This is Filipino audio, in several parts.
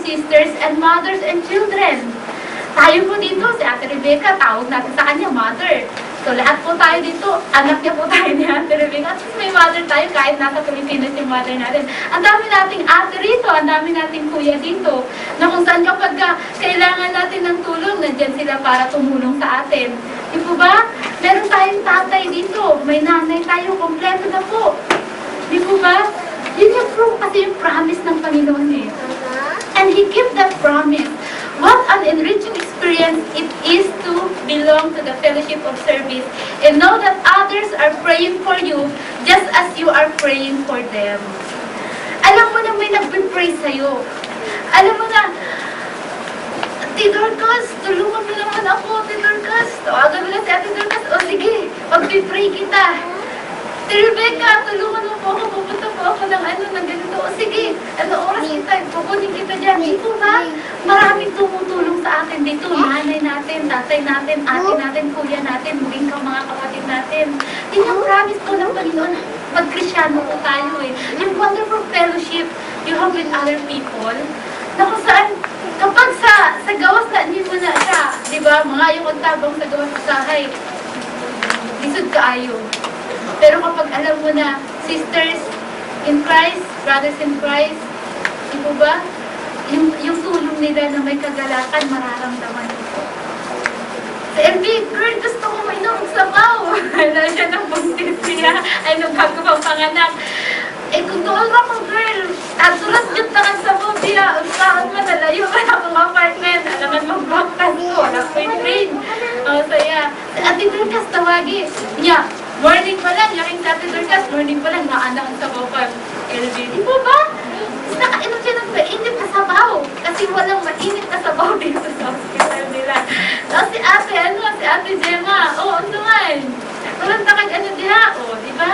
sisters and mothers and children. Tayo po dito, si Ate Rebecca, tawag natin sa kanya, mother. So, lahat po tayo dito, anak niya po tayo ni Ate Rebecca. At may mother tayo, kahit nasa Pilipinas yung mother natin. Ang dami nating ate rito, ang dami nating kuya dito. Na kung saan kapag kailangan natin ng tulong, nandyan sila para tumulong sa atin. Di po ba? Meron tayong tatay dito, may nanay tayo, kompleto na po. Di po ba? Yun yung kasi yung promise ng Panginoon eh. And He kept that promise. What an enriching experience it is to belong to the fellowship of service and know that others are praying for you just as you are praying for them. Alam mo na may nagbe-pray sa'yo. Alam mo na, Dorcas, tulungan mo naman ako, Dorcas. Tawagan mo na si Ate Dorcas. O sige, pag-pray kita. Rebecca, tulungan mo po ako. Pupunta po ako ng ganito. O sige, oras kita, pupunin kita dyan. Dito ba? Maraming tumutulong sa atin dito. Nanay natin, tatay natin, ate natin, kuya natin, maging mga kapatid natin. Yun ang promise po ng Panginoon. Mag-Krisyano po tayo eh. Yung wonderful fellowship you have with other people, na kung saan, kapag sa gawas na, hindi mo na siya, di ba, mga yung tabang sa gawas sa sahay, lisod kaayo. Pero kapag alam mo na, sisters in Christ, brothers in Christ, di po ba? Yung tulong nila na may kagalakan, mararamdaman mo. Si LB, girl, gusto ko mainom sabaw. Wala siya ng buntis niya. Ay, nung bago pang panganak. Eh, kung doon ako, girl, sulat yun na ang sabaw niya. Saan mo, nalayo ka na akong apartment. Alaman mag-breakfast ko. Wala ko yung train. O, saya. Ate Dorcas, tawagi. Niya, morning pa lang, yaking sa Ate Dorcas, morning pa lang, naanak ang sabaw pa. LB, di po ba? Nakainom siya ng mainit na sabaw. Kasi walang mainit na sabaw dito sa hospital nila. Tapos si Ate Gemma, ano man. Walang takag diha, di ba?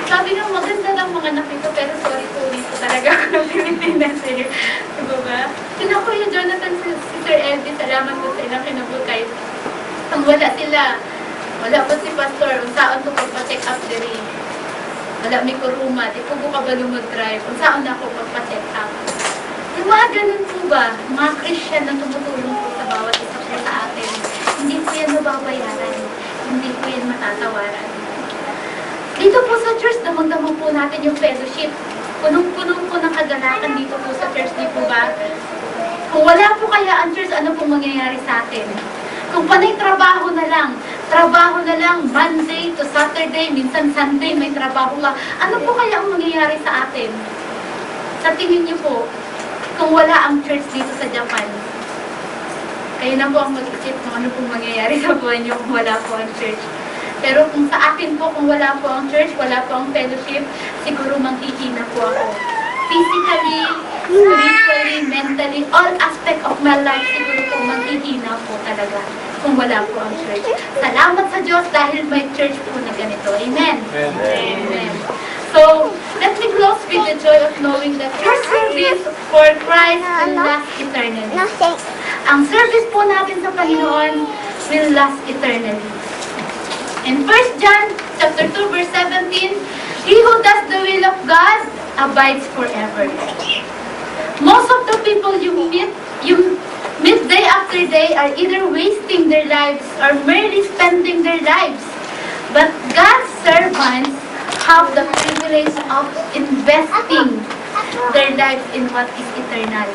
Sabi nga, maganda ng mga nakita, pero sorry po dito talaga ako ng Pilipinas eh. Di ba? Sina Kuya Jonathan, si Sir Eddie, salamat po sa ilang kinabukay. Ang wala sila. Wala po si Pastor, saan ko pagpa-check up diri. Wala may kuruma, di po ka ba lumag-drive, saan ako pagpa-check up. Yung mga ganun po ba, mga Christian na tumutulong po sa bawat isa po sa atin, hindi po yan mababayaran, hindi po yan matatawaran. Dito po sa church, damang-damang po natin yung fellowship. Punong-punong po ng kagalakan dito po sa church, di po ba? Kung wala po kaya ang church, ano pong mangyayari sa atin? Kung panay trabaho na lang, Monday to Saturday, minsan Sunday, may trabaho ka. Ano po kaya ang mangyayari sa atin? Sa tingin niyo po, kung wala ang church dito sa Japan, kayo na po ang mag-isip kung ano pong mangyayari sa buhay niyo kung wala po ang church. Pero kung sa akin po, kung wala po ang church, wala po ang fellowship, siguro manghihina po ako. Physically, spiritually, mentally, all aspect of my life, siguro po manghihina po talaga kung wala po ang church. Salamat sa Diyos dahil may church po na ganito. Amen? Amen. Amen. So, let me close with the joy of knowing that your service for Christ will last eternally. Ang service po natin sa Panginoon will last eternally. In 1 John chapter 2 verse 17, he who does the will of God abides forever. Most of the people you meet day after day are either wasting their lives or merely spending their lives. But God's servants have the privilege of investing their lives in what is eternal.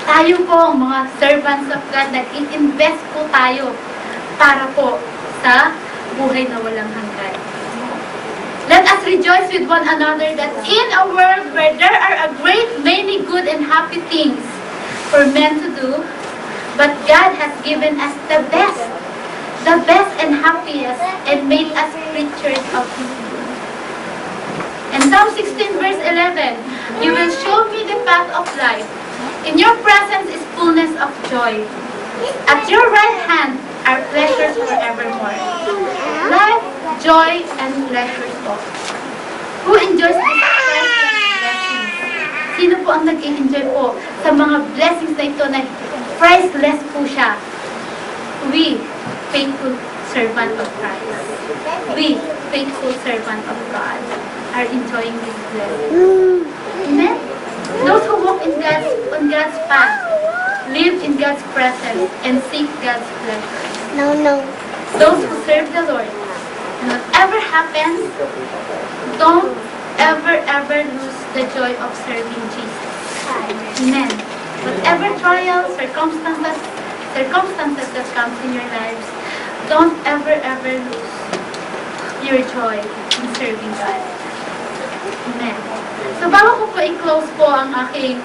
Tayo po, mga servants of God, nag-invest po tayo para po sa buhay na walang hanggan. Let us rejoice with one another that in a world where there are a great many good and happy things for men to do, but God has given us the best and happiest, and made us preachers of His will. And Psalm 16 verse 11, you will show me the path of life. In your presence is fullness of joy. At your right hand are pleasures forevermore. Life, joy, and pleasures po. Who enjoys these priceless blessings? Sino po ang nag-enjoy po sa mga blessings na ito na priceless po siya? We, faithful servant of Christ. We, faithful servant of God, are enjoying this blessing. Amen? Those who walk on God's path, live in God's presence, and seek God's pleasure. No. Those who serve the Lord, and whatever happens, don't ever lose the joy of serving Jesus. Amen. Whatever trials, circumstances that comes in your lives, don't ever lose your joy in serving God. Amen. So bago ko po i-close po ang aking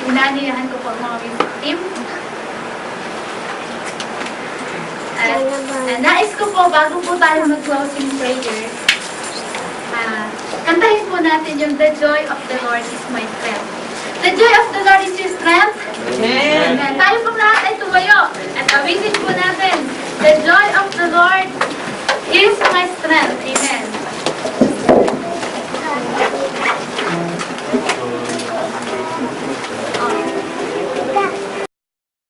inaniyahan ko po ang mga music team. Nais ko po, bago po tayo mag-closing prayer, kantahin po natin yung The Joy of the Lord is My Strength.